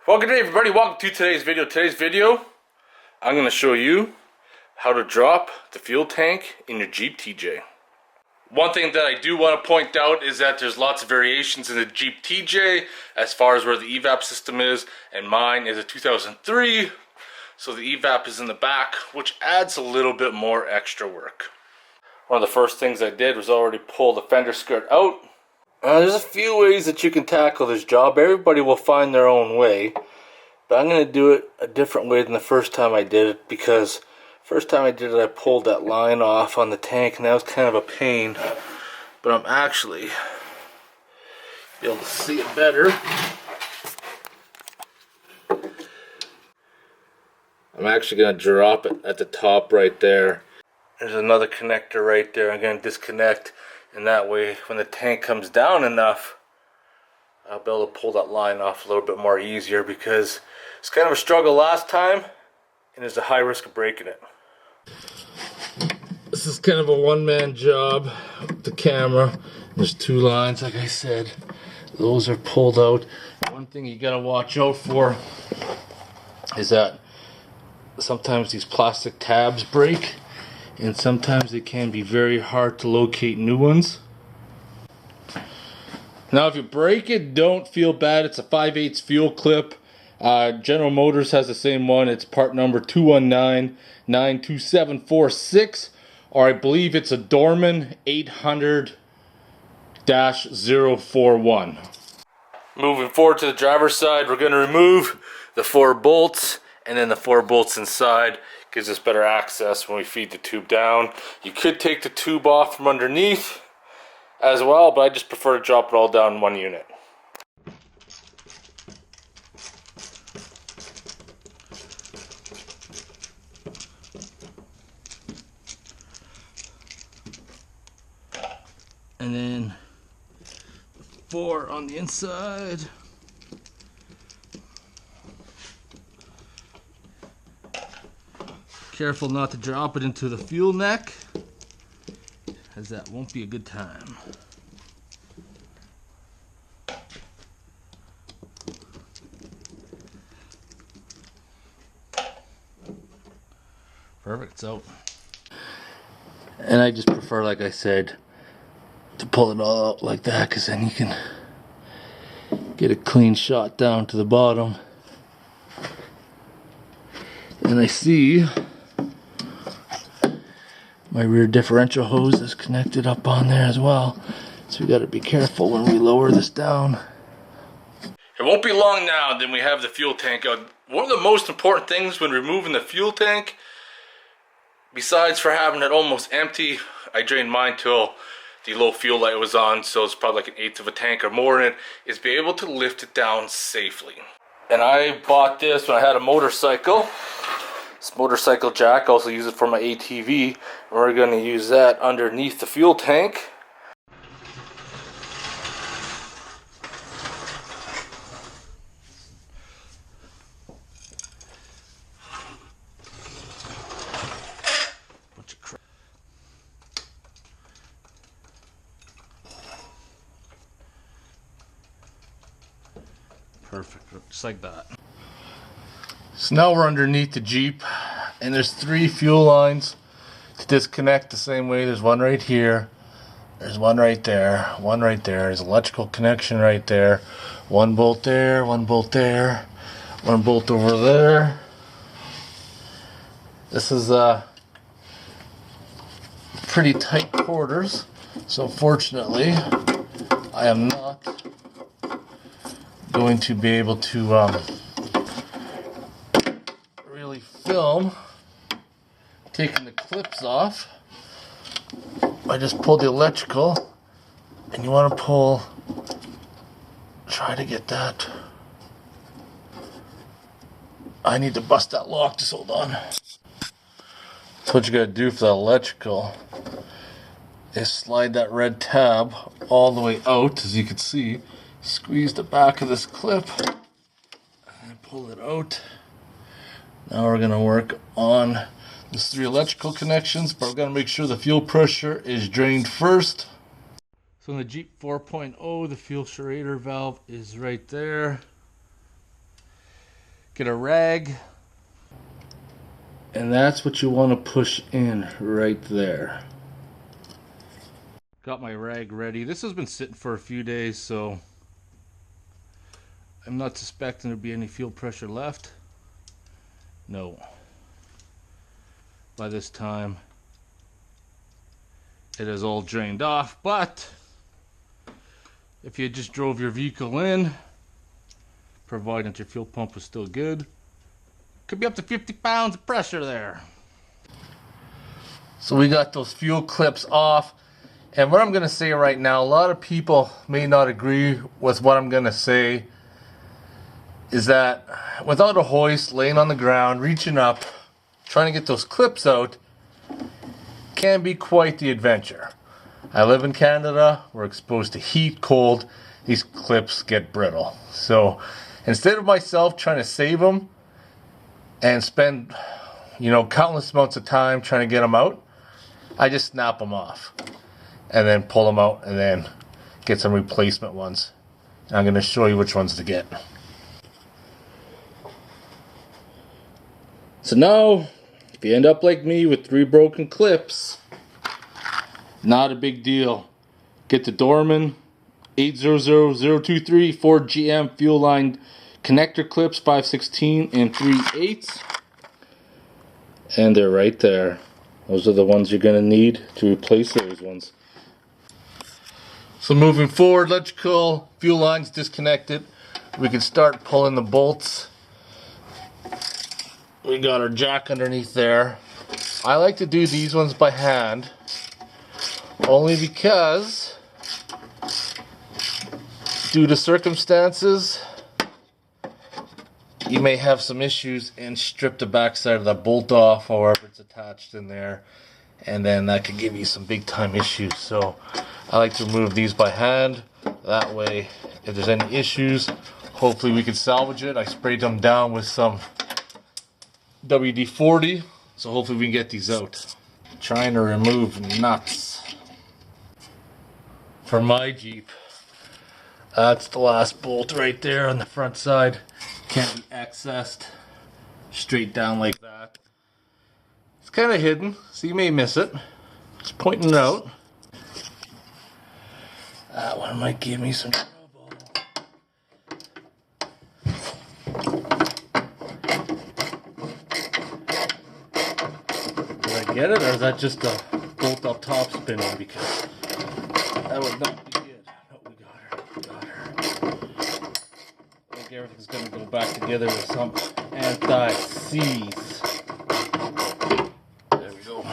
Well, good day everybody, welcome to today's video. I'm going to show you how to drop the fuel tank in your Jeep TJ. One thing that I do want to point out is that there's lots of variations in the Jeep TJ as far as where the Evap system is, and mine is a 2003, so the Evap is in the back, which adds a little bit more extra work. One of the first things I did was already pull the fender skirt out. There's a few ways that you can tackle this job. Everybody will find their own way, but I'm going to do it a different way than the first time I did it, because first time I did it I pulled that line off on the tank and that was kind of a pain, but I'm actually be able to see it better. I'm actually going to drop it at the top right there. There's another connector right there. I'm going to disconnect, and that way when the tank comes down enough, I'll be able to pull that line off a little bit more easier, because it's kind of a struggle last time and there's a high risk of breaking it. This is kind of a one-man job with the camera. There's two lines, like I said. Those are pulled out. One thing you gotta watch out for is that sometimes these plastic tabs break, and sometimes they can be very hard to locate new ones. Now if you break it, don't feel bad. It's a 5/8 fuel clip. General Motors has the same one. It's part number 219-92746, or I believe it's a Dorman 800-041. Moving forward to the driver's side, we're going to remove the 4 bolts, and then the 4 bolts inside gives us better access when we feed the tube down. You could take the tube off from underneath as well, but I just prefer to drop it all down in one unit. And then 4 on the inside. Careful not to drop it into the fuel neck, as that won't be a good time. Perfect, it's out. And I just prefer, like I said, to pull it all out like that, because then you can get a clean shot down to the bottom. And I see my rear differential hose is connected up on there as well, so we got to be careful when we lower this down. It won't be long now, then we have the fuel tank out. One of the most important things when removing the fuel tank, besides for having it almost empty, I drained mine till the low fuel light was on, so it's probably like 1/8 of a tank or more in it, is be able to lift it down safely. And I bought this when I had a motorcycle. This motorcycle jack, I also use it for my ATV, and we're going to use that underneath the fuel tank. Bunch of crap. Perfect, just like that. So now we're underneath the Jeep, and there's 3 fuel lines to disconnect the same way. There's one right here, there's one right there, one right there. There's electrical connection right there. One bolt there, one bolt there, one bolt over there. This is pretty tight quarters, so fortunately I am not going to be able to really film taking the clips off. I just pulled the electrical, and you want to try to get that. I need to bust that lock, just hold on. So what you gotta do for the electrical is slide that red tab all the way out, as you can see. Squeeze the back of this clip and pull it out. Now we're going to work on these 3 electrical connections, but we're going to make sure the fuel pressure is drained first. So in the Jeep 4.0, the fuel serrator valve is right there. Get a rag. And that's what you want to push in right there. Got my rag ready. This has been sitting for a few days, so I'm not suspecting there to be any fuel pressure left. No. By this time, it is all drained off, but if you just drove your vehicle in, providing that your fuel pump was still good, could be up to 50 pounds of pressure there. So we got those fuel clips off, and what I'm going to say right now, a lot of people may not agree with what I'm going to say, is that without a hoist, laying on the ground, reaching up, trying to get those clips out, can be quite the adventure. I live in Canada, we're exposed to heat, cold, these clips get brittle. So instead of myself trying to save them and spend, countless amounts of time trying to get them out, I just snap them off and then pull them out and then get some replacement ones. And I'm going to show you which ones to get. So now, if you end up like me with 3 broken clips, not a big deal. Get the Dorman 800023 Ford GM fuel line connector clips, 5/16 and 3/8, and they're right there. Those are the ones you're going to need to replace those ones. So moving forward, electrical fuel lines disconnected. We can start pulling the bolts. We got our jack underneath there. I like to do these ones by hand, only because due to circumstances you may have some issues and strip the backside of that bolt off, however it's attached in there, and then that could give you some big time issues. So I like to remove these by hand. That way, if there's any issues, hopefully we can salvage it. I sprayed them down with some WD-40, so hopefully we can get these out. Trying to remove nuts for my Jeep. That's the last bolt right there on the front side. Can't be accessed straight down like that. It's kind of hidden, so you may miss it. Just pointing it out. That one might give me some trouble. Did I get it, or is that just a bolt up top spinning? Because that would not be good. Oh, we got her. We got her. I think everything's going to go back together with some anti-seize. There we go.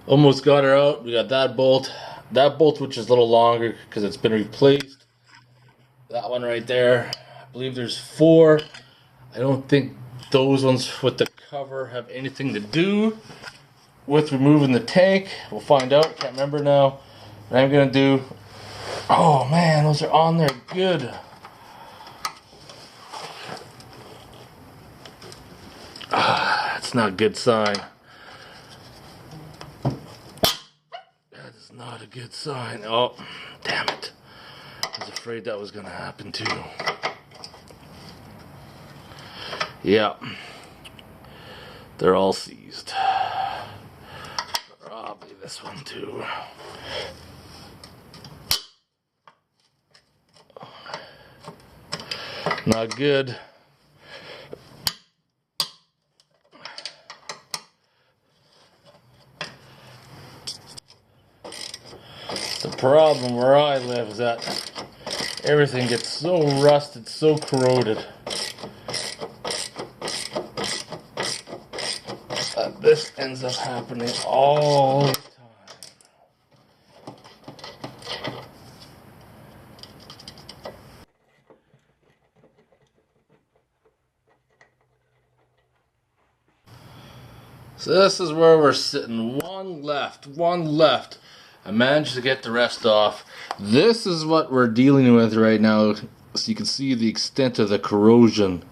Almost got her out. We got that bolt. That bolt, which is a little longer because it's been replaced. That one right there. I believe there's 4. I don't think those ones with the cover have anything to do with removing the tank. We'll find out. Can't remember now. What I'm going to do... Oh man, those are on there good. That's not a good sign. That is not a good sign. Oh, damn it. I was afraid that was going to happen too. Yeah. They're all seized. Probably this one too. Not good. The problem where I live is that everything gets so rusted, so corroded, that this ends up happening all the time. So this is where we're sitting. One left, one left. I managed to get the rest off. This is what we're dealing with right now. So you can see the extent of the corrosion.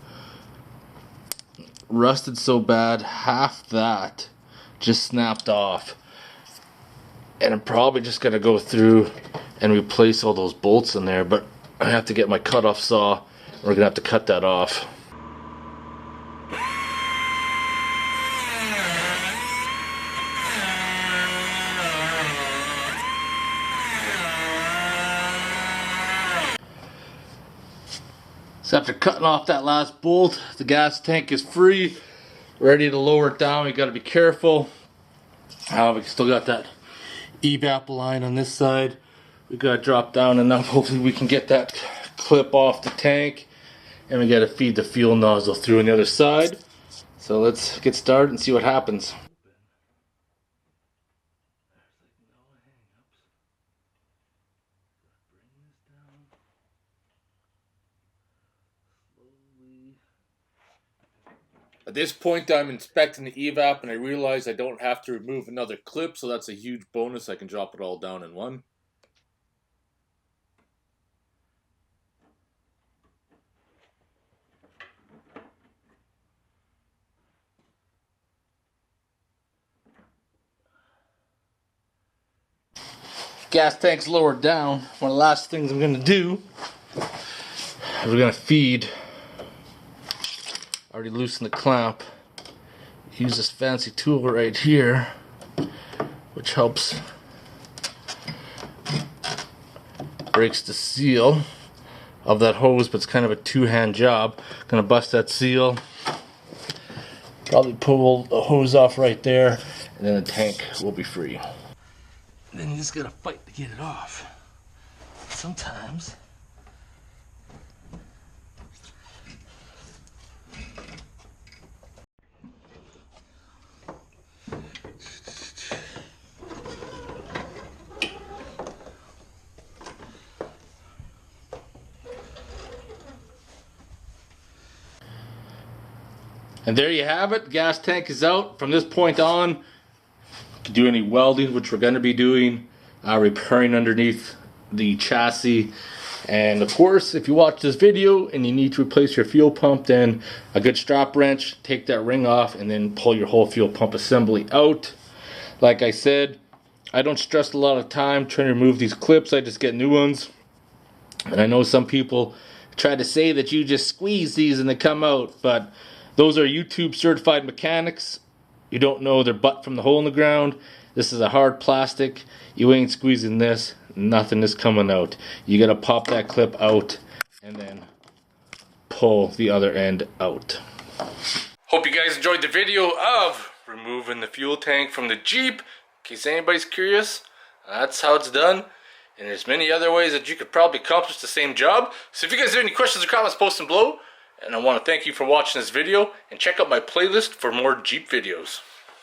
Rusted so bad, half that just snapped off. And I'm probably just going to go through and replace all those bolts in there. But I have to get my cutoff saw. We're gonna have to cut that off. So after cutting off that last bolt, the gas tank is free, ready to lower it down. You got to be careful. We still got that Evap line on this side. We got to drop down enough. Hopefully we can get that clip off the tank, and we got to feed the fuel nozzle through on the other side. So let's get started and see what happens. At this point I'm inspecting the Evap and I realize I don't have to remove another clip, so that's a huge bonus. I can drop it all down in one. Gas tank's lowered down. One of the last things I'm going to do is we're going to feed. Already loosened the clamp. Use this fancy tool right here, which helps breaks the seal of that hose, but it's kind of a two-hand job. Gonna bust that seal. Probably pull the hose off right there, and then the tank will be free. And then you just gotta fight to get it off. Sometimes and there you have it. Gas tank is out. From this point on, you can do any welding, which we're going to be doing, repairing underneath the chassis. And of course, if you watch this video and you need to replace your fuel pump, then a good strap wrench, take that ring off and then pull your whole fuel pump assembly out. Like I said, I don't stress a lot of time trying to remove these clips. I just get new ones. And I know some people try to say that you just squeeze these and they come out, but those are YouTube certified mechanics. You don't know their butt from the hole in the ground. This is a hard plastic. You ain't squeezing this. Nothing is coming out. You gotta pop that clip out and then pull the other end out. Hope you guys enjoyed the video of removing the fuel tank from the Jeep. In case anybody's curious, that's how it's done. And there's many other ways that you could probably accomplish the same job. So if you guys have any questions or comments, post them below. And I want to thank you for watching this video, and check out my playlist for more Jeep videos.